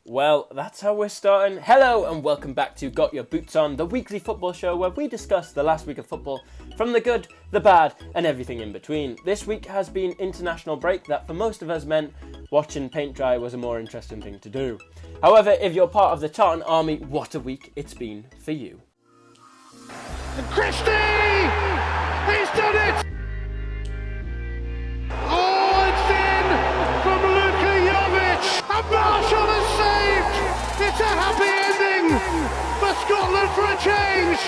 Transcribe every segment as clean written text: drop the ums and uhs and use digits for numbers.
Well, that's how we're starting. Hello and welcome back to Got Your Boots On, the weekly football show where we discuss the last week of football from the good, the bad and everything in between. This week has been international break that for most of us meant watching paint dry was a more interesting thing to do. However, if you're part of the Tartan army, what a week it's been for you. And Christie! He's done it! Oh, it's in from Luka Jovic! And Marshall has saved! It's a happy ending for Scotland for a change!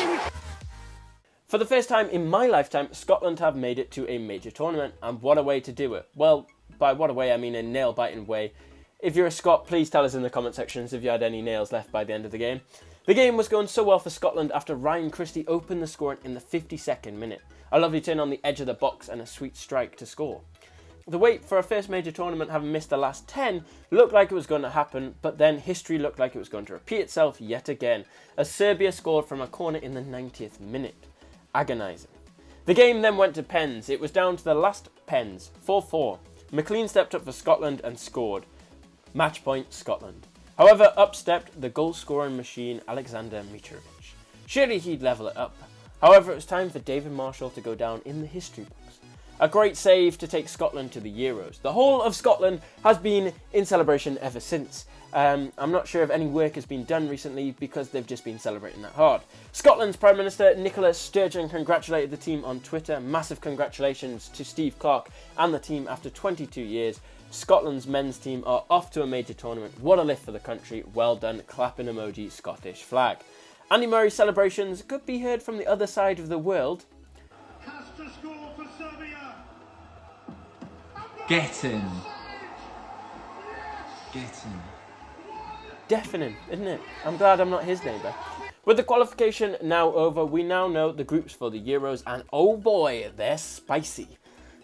For the first time in my lifetime, Scotland have made it to a major tournament, and what a way to do it. Well, by what a way I mean a nail-biting way. If you're a Scot, please tell us in the comment sections if you had any nails left by the end of the game. The game was going so well for Scotland after Ryan Christie opened the scoring in the 52nd minute. A lovely turn on the edge of the box and a sweet strike to score. The wait for a first major tournament, having missed the last 10, looked like it was going to happen, but then history looked like it was going to repeat itself yet again, as Serbia scored from a corner in the 90th minute. Agonising. The game then went to pens. It was down to the last pens, 4-4. McLean stepped up for Scotland and scored. Match point, Scotland. However, up stepped the goal-scoring machine Alexander Mitrovic. Surely he'd level it up. However, it was time for David Marshall to go down in the history books. A great save to take Scotland to the Euros. The whole of Scotland has been in celebration ever since. I'm not sure if any work has been done recently because they've just been celebrating that hard. Scotland's Prime Minister Nicola Sturgeon congratulated the team on Twitter. Massive congratulations to Steve Clarke and the team after 22 years. Scotland's men's team are off to a major tournament. What a lift for the country. Well done. Clapping emoji, Scottish flag. Andy Murray's celebrations could be heard from the other side of the world. Has to score for Serbia. Get him. Get him. Deafening, isn't it? I'm glad I'm not his neighbour. With the qualification now over, we now know the groups for the Euros, and oh boy, they're spicy.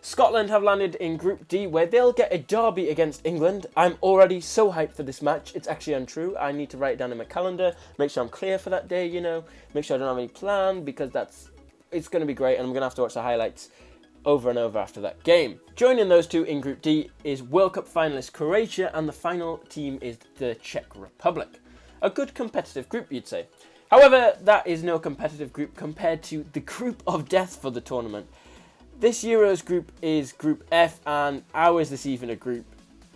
Scotland have landed in Group D, where they'll get a derby against England. I'm already so hyped for this match. It's actually untrue. I need to write it down in my calendar, make sure I'm clear for that day, make sure I don't have any plan, because it's going to be great, and I'm going to have to watch the highlights over and over after that game. Joining those two in Group D is World Cup finalist Croatia, and the final team is the Czech Republic. A good competitive group, you'd say. However, that is no competitive group compared to the group of death for the tournament. This Euros group is Group F, and how is this even a group?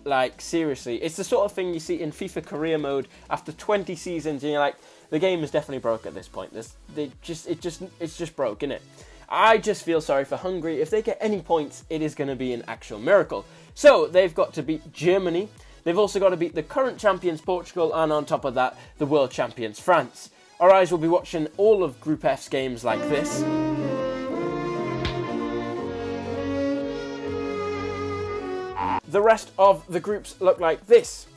Like, seriously, it's the sort of thing you see in FIFA career mode after 20 seasons, and you're like, the game is definitely broke at this point. It's just broke, innit? I just feel sorry for Hungary. If they get any points, it is going to be an actual miracle. So, they've got to beat Germany. They've also got to beat the current champions Portugal, and on top of that, the world champions France. Our eyes will be watching all of Group F's games like this. The rest of the groups look like this.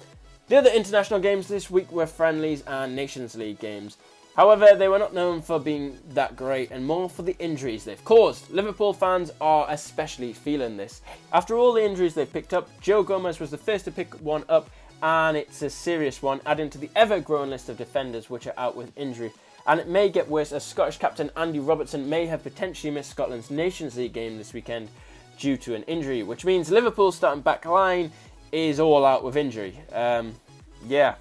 The other international games this week were friendlies and Nations League games. However, they were not known for being that great, and more for the injuries they've caused. Liverpool fans are especially feeling this. After all the injuries they've picked up, Joe Gomez was the first to pick one up, and it's a serious one, adding to the ever-growing list of defenders which are out with injury. And it may get worse, as Scottish captain Andy Robertson may have potentially missed Scotland's Nations League game this weekend due to an injury, which means Liverpool's starting back line is all out with injury. Yeah,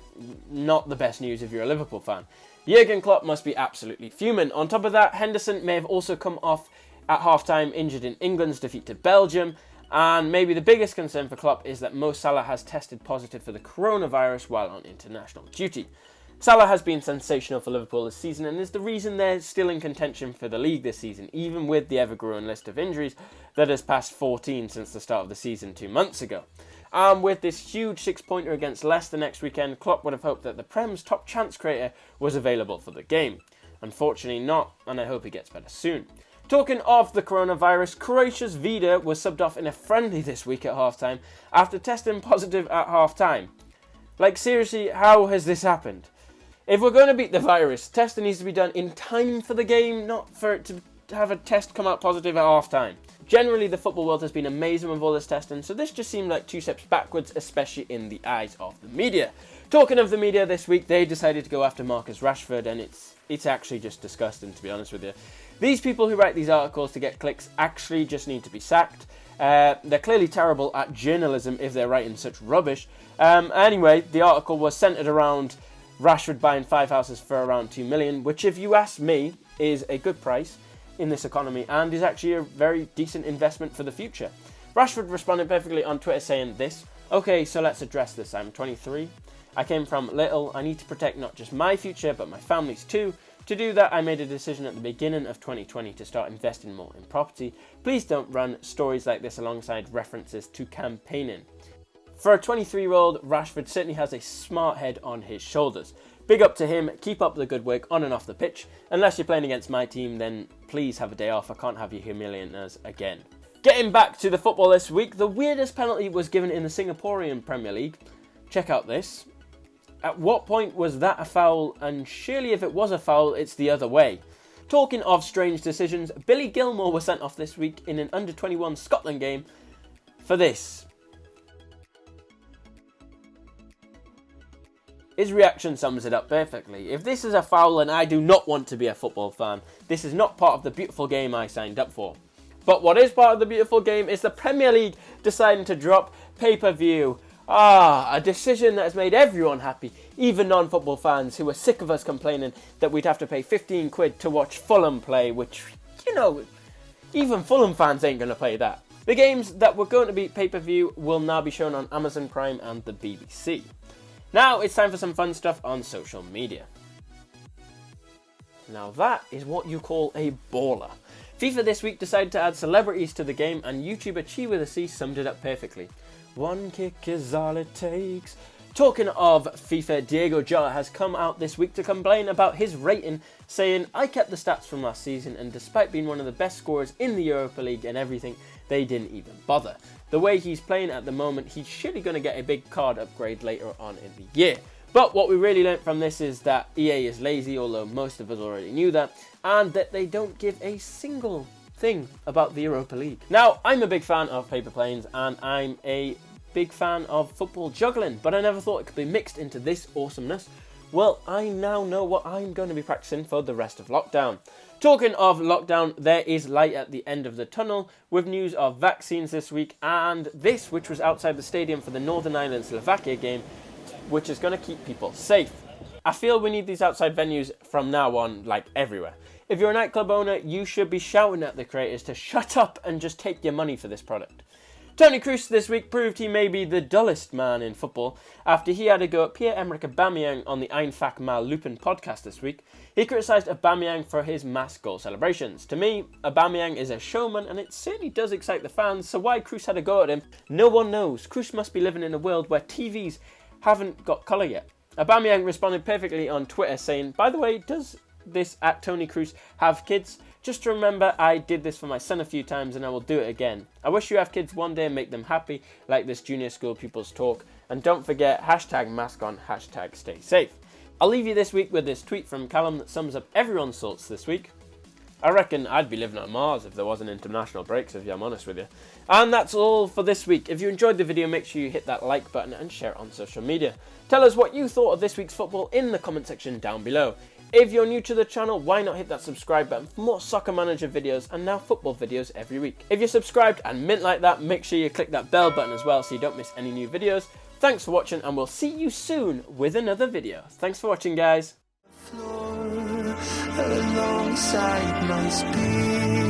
not the best news if you're a Liverpool fan. Jurgen Klopp must be absolutely fuming. On top of that, Henderson may have also come off at half-time injured in England's defeat to Belgium, and maybe the biggest concern for Klopp is that Mo Salah has tested positive for the coronavirus while on international duty. Salah has been sensational for Liverpool this season and is the reason they're still in contention for the league this season, even with the ever-growing list of injuries that has passed 14 since the start of the season 2 months ago. And with this huge 6-pointer against Leicester next weekend, Klopp would have hoped that the Prem's top chance creator was available for the game. Unfortunately not, and I hope he gets better soon. Talking of the coronavirus, Croatia's Vida was subbed off in a friendly this week at halftime after testing positive at halftime. Like, seriously, how has this happened? If we're going to beat the virus, testing needs to be done in time for the game, not for it to have a test come out positive at half-time. Generally, the football world has been amazing with all this testing, so this just seemed like 2 steps backwards, especially in the eyes of the media. Talking of the media this week, they decided to go after Marcus Rashford, and it's actually just disgusting, to be honest with you. These people who write these articles to get clicks actually just need to be sacked. They're clearly terrible at journalism if they're writing such rubbish. Anyway, the article was centred around Rashford buying 5 houses for around 2 million, which if you ask me is a good price in this economy and is actually a very decent investment for the future. Rashford responded perfectly on Twitter saying this: "Okay, so let's address this. I'm 23. I came from little. I need to protect not just my future but my family's too. To do that, I made a decision at the beginning of 2020 to start investing more in property. Please don't run stories like this alongside references to campaigning." For a 23-year-old, Rashford certainly has a smart head on his shoulders. Big up to him, keep up the good work on and off the pitch. Unless you're playing against my team, then please have a day off. I can't have you humiliating us again. Getting back to the football this week, the weirdest penalty was given in the Singaporean Premier League. Check out this. At what point was that a foul? And surely if it was a foul, it's the other way. Talking of strange decisions, Billy Gilmore was sent off this week in an under-21 Scotland game for this. His reaction sums it up perfectly. If this is a foul, then I do not want to be a football fan. This is not part of the beautiful game I signed up for. But what is part of the beautiful game is the Premier League deciding to drop pay-per-view. A decision that has made everyone happy, even non-football fans who were sick of us complaining that we'd have to pay 15 quid to watch Fulham play, which, you know, even Fulham fans ain't going to play that. The games that were going to be pay-per-view will now be shown on Amazon Prime and the BBC. Now it's time for some fun stuff on social media. Now that is what you call a baller. FIFA this week decided to add celebrities to the game, and YouTuber Chi with a C summed it up perfectly. One kick is all it takes. Talking of FIFA, Diego Jota has come out this week to complain about his rating, saying, "I kept the stats from last season, and despite being one of the best scorers in the Europa League and everything, they didn't even bother. The way he's playing at the moment, he's surely going to get a big card upgrade later on in the year." But what we really learnt from this is that EA is lazy, although most of us already knew that, and that they don't give a single thing about the Europa League. Now, I'm a big fan of paper planes, and I'm a big fan of football juggling, but I never thought it could be mixed into this awesomeness. Well, I now know what I'm going to be practicing for the rest of lockdown. Talking of lockdown, there is light at the end of the tunnel with news of vaccines this week, and this, which was outside the stadium for the Northern Ireland-Slovakia game, which is going to keep people safe. I feel we need these outside venues from now on, like everywhere. If you're a nightclub owner, you should be shouting at the creators to shut up and just take your money for this product. Toni Kroos this week proved he may be the dullest man in football after he had a go at Pierre-Emerick Aubameyang on the Einfach Mal Lupin podcast this week. He criticised Aubameyang for his mass goal celebrations. To me, Aubameyang is a showman and it certainly does excite the fans, so why Kroos had a go at him, no one knows. Kroos must be living in a world where TVs haven't got colour yet. Aubameyang responded perfectly on Twitter saying, "By the way, does this at Toni Kroos have kids? Just remember, I did this for my son a few times and I will do it again. I wish you have kids one day and make them happy like this junior school pupils talk. And don't forget, #mask on, #stay safe." I'll leave you this week with this tweet from Callum that sums up everyone's thoughts this week. "I reckon I'd be living on Mars if there wasn't international breaks, if I'm honest with you." And that's all for this week. If you enjoyed the video, make sure you hit that like button and share it on social media. Tell us what you thought of this week's football in the comment section down below. If you're new to the channel, why not hit that subscribe button for more Soccer Manager videos and now football videos every week. If you're subscribed and mint like that, make sure you click that bell button as well so you don't miss any new videos. Thanks for watching and we'll see you soon with another video. Thanks for watching, guys. Alongside my speed.